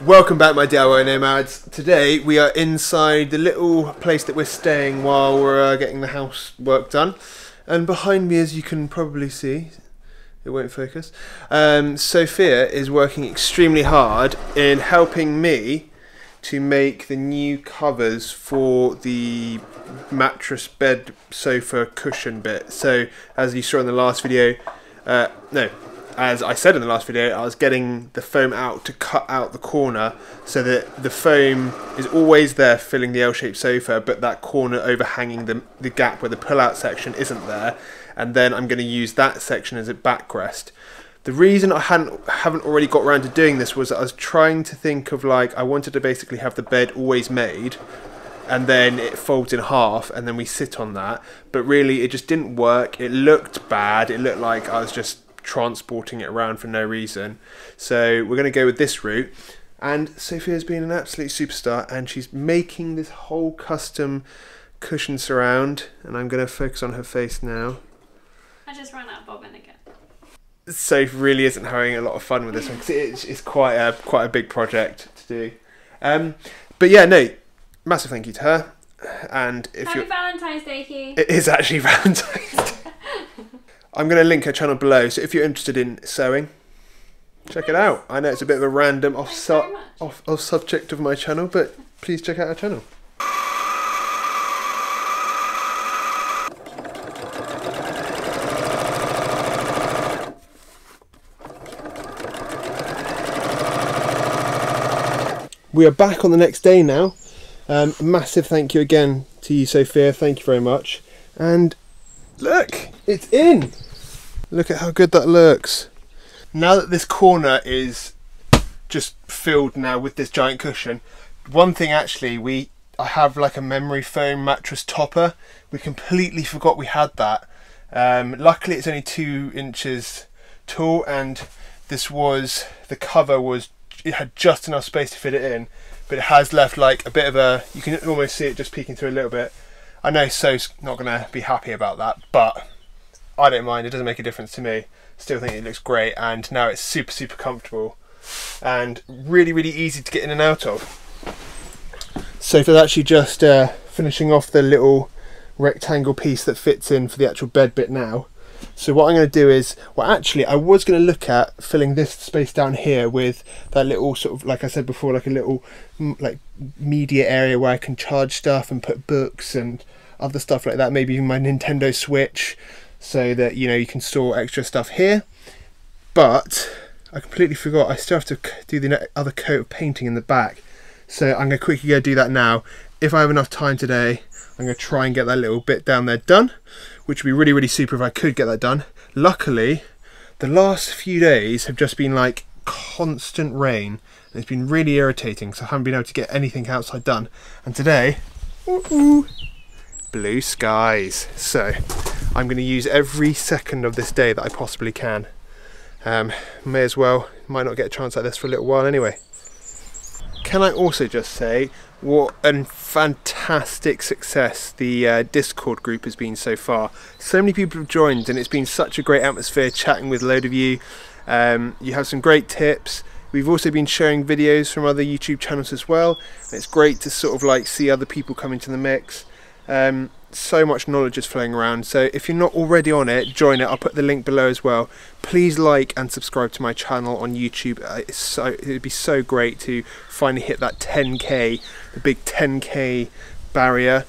Welcome back, my DIY nomads. Today we are inside the little place that we're staying while we're getting the house work done, and behind me, as you can probably see, it won't focus, Sophia is working extremely hard in helping me to make the new covers for the mattress, bed, sofa, cushion bit. So as you saw in the last video, as I said in the last video, I was getting the foam out to cut out the corner so that the foam is always there filling the L-shaped sofa, but that corner overhanging the gap where the pull-out section isn't there, and then I'm going to use that section as a backrest. The reason I haven't already got around to doing this was that I was trying to think of, like, I wanted to basically have the bed always made and then it folds in half and then we sit on that, but really it just didn't work. It looked bad. It looked like I was just transporting it around for no reason. So we're going to go with this route, and Sophia's been an absolute superstar and she's making this whole custom cushion surround, and I'm going to focus on her face now. I just ran out of bobbin again. Soph really isn't having a lot of fun with this one because it's quite a big project to do. But yeah, no, massive thank you to her. And if Happy Valentine's Day, Hugh. It is actually Valentine's Day. I'm going to link her channel below, so if you're interested in sewing, check it out. I know it's a bit of a random off subject of my channel, but please check out her channel. We are back on the next day now. Massive thank you again to you, Sophia. Thank you very much. And look, it's in. Look at how good that looks. Now that this corner is just filled now with this giant cushion, one thing actually, I have like a memory foam mattress topper. We completely forgot we had that. Luckily it's only 2 inches tall, and the cover it had just enough space to fit it in, but it has left like a bit of a, you can almost see it just peeking through a little bit. I know So's not going to be happy about that, but I don't mind. It doesn't make a difference to me. Still think it looks great, and now it's super, super comfortable and really, really easy to get in and out of. So for actually just finishing off the little rectangle piece that fits in for the actual bed bit now. So what I'm going to do is, well, actually I was going to look at filling this space down here with that little sort of, like I said before, like a little like media area where I can charge stuff and put books and other stuff like that, maybe even my Nintendo Switch, so that, you know, you can store extra stuff here. But I completely forgot I still have to do the other coat of painting in the back, so I'm going to quickly go do that now. If I have enough time today, I'm going to try and get that little bit down there done, which would be really, really super if I could get that done. Luckily, the last few days have just been like constant rain, and it's been really irritating, so I haven't been able to get anything outside done. And today, blue skies. So I'm going to use every second of this day that I possibly can. May as well, might not get a chance like this for a little while anyway. Can I also just say what a fantastic success the Discord group has been so far. So many people have joined, and it's been such a great atmosphere chatting with a load of you. You have some great tips. We've also been sharing videos from other YouTube channels as well, and it's great to sort of like see other people come into the mix. So much knowledge is flowing around, so if you're not already on it, join it. I'll put the link below as well. Please like and subscribe to my channel on YouTube. It would be so great to finally hit that 10k, the big 10k barrier.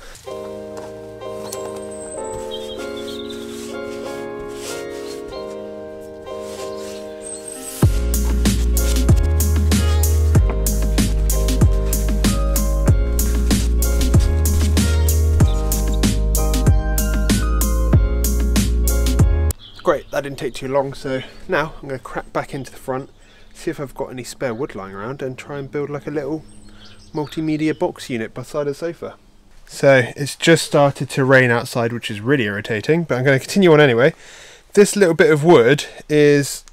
Great, that didn't take too long, so now I'm going to crack back into the front, see if I've got any spare wood lying around, and try and build like a little multimedia box unit beside the sofa. So it's just started to rain outside, which is really irritating, but I'm going to continue on anyway. This little bit of wood is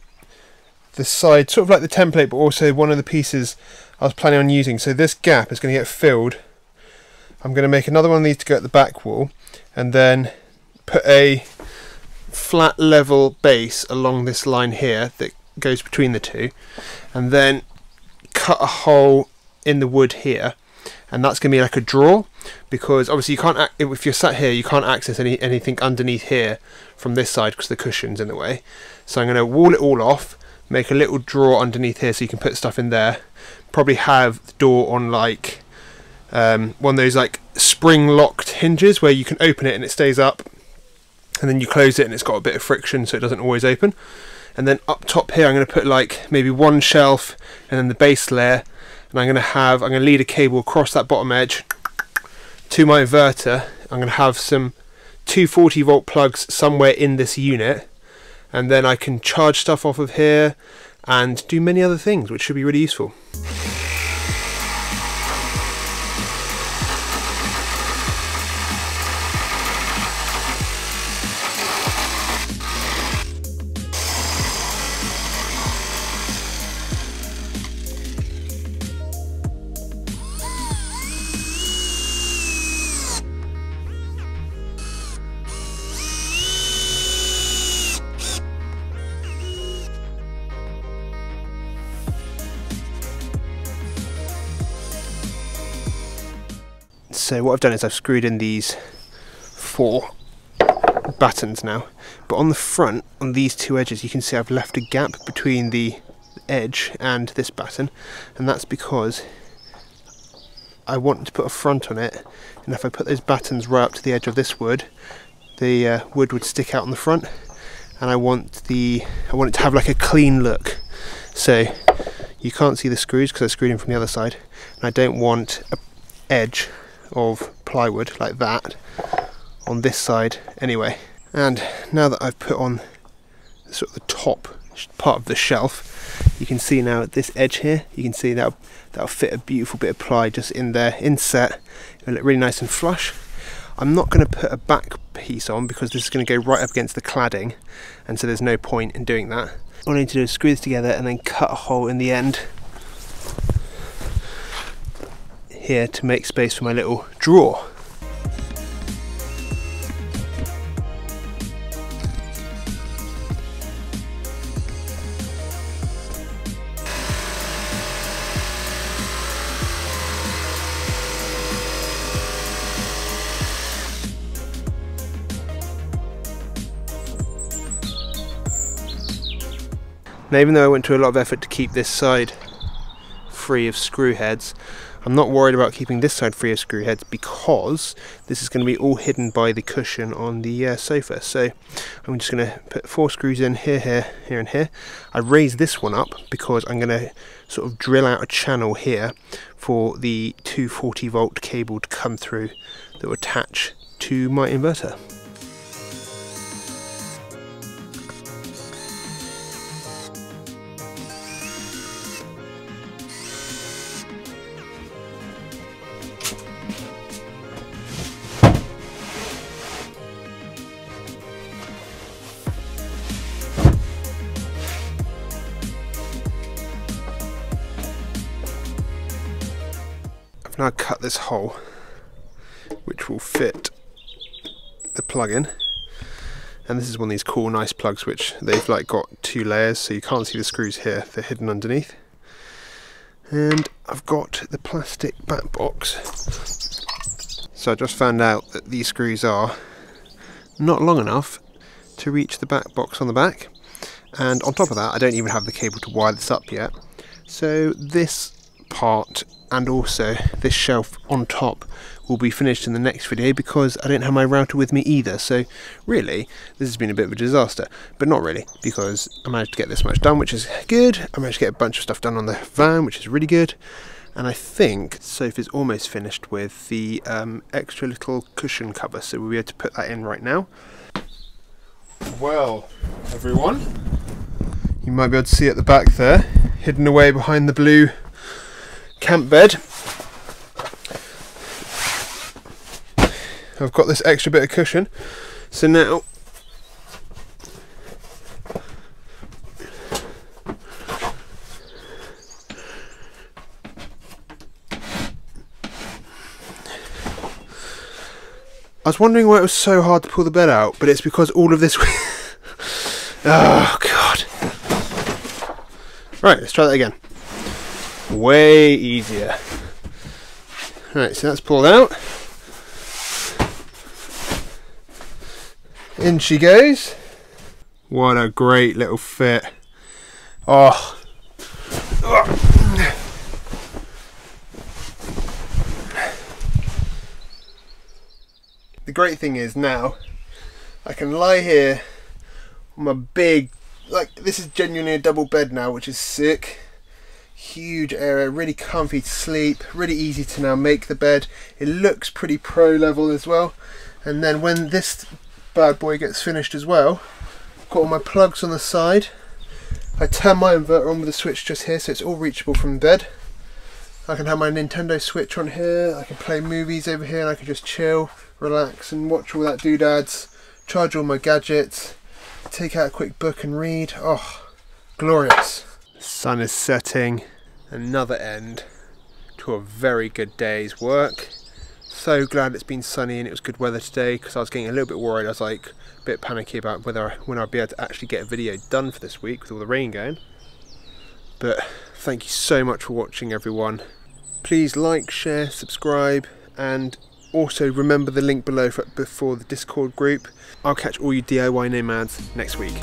the side, sort of like the template, but also one of the pieces I was planning on using. So this gap is going to get filled. I'm going to make another one of these to go at the back wall, and then put a flat level base along this line here that goes between the two, and then cut a hole in the wood here, and that's going to be like a drawer, because obviously you can't, if you're sat here, you can't access anything underneath here from this side because the cushion's in the way. So I'm going to wall it all off, make a little drawer underneath here so you can put stuff in there. Probably have the door on like one of those like spring locked hinges where you can open it and it stays up, and then you close it and it's got a bit of friction so it doesn't always open. And then up top here I'm going to put like maybe one shelf and then the base layer, and I'm going to lead a cable across that bottom edge to my inverter. I'm going to have some 240 volt plugs somewhere in this unit, and then I can charge stuff off of here and do many other things, which should be really useful. So what I've done is I've screwed in these 4 battens now, but on the front, on these 2 edges, you can see I've left a gap between the edge and this batten, and that's because I want to put a front on it, and if I put those battens right up to the edge of this wood, the wood would stick out on the front, and I want it to have like a clean look. So you can't see the screws because I screwed in from the other side, and I don't want an edge of plywood like that on this side anyway. And now that I've put on sort of the top part of the shelf, you can see now at this edge here, you can see that'll fit a beautiful bit of ply just in there, inset. It'll look really nice and flush. I'm not going to put a back piece on because this is going to go right up against the cladding, and so there's no point in doing that. All I need to do is screw this together and then cut a hole in the end here to make space for my little drawer. Now, even though I went to a lot of effort to keep this side free of screw heads, I'm not worried about keeping this side free of screw heads because this is going to be all hidden by the cushion on the sofa. So I'm just going to put 4 screws in here, here, here and here. I raised this one up because I'm going to sort of drill out a channel here for the 240 volt cable to come through that will attach to my inverter. I've now cut this hole which will fit the plug in, and this is one of these cool nice plugs which they've like got 2 layers so you can't see the screws here, they're hidden underneath. And I've got the plastic back box. So I just found out that these screws are not long enough to reach the back box on the back, and on top of that I don't even have the cable to wire this up yet. So this part and also this shelf on top will be finished in the next video because I don't have my router with me either. So really this has been a bit of a disaster, but not really, because I managed to get this much done, which is good. I managed to get a bunch of stuff done on the van, which is really good, and I think Sophie's almost finished with the extra little cushion cover, so we'll be able to put that in right now. Well, everyone, you might be able to see at the back there, hidden away behind the blue camp bed, I've got this extra bit of cushion. So now I was wondering why it was so hard to pull the bed out, but it's because all of this oh god. Right, let's try that again. way easier. Right, so that's pulled out. In she goes. What a great little fit. Oh. The great thing is now I can lie here on my big, like, this is genuinely a double bed now, which is sick. Huge area, really comfy to sleep, really easy to now make the bed. It looks pretty pro level as well. And then when this bad boy gets finished as well, I've got all my plugs on the side. I turn my inverter on with a switch just here, so it's all reachable from the bed. I can have my Nintendo Switch on here, I can play movies over here, and I can just chill, relax and watch all that doodads, charge all my gadgets, take out a quick book and read. Oh, glorious. The sun is setting, another end to a very good day's work. So glad it's been sunny and it was good weather today, because I was getting a little bit worried. I was like a bit panicky about when I'd be able to actually get a video done for this week with all the rain going. But thank you so much for watching, everyone. Please like, share, subscribe, and also remember the link below for the Discord group. I'll catch all you DIY nomads next week.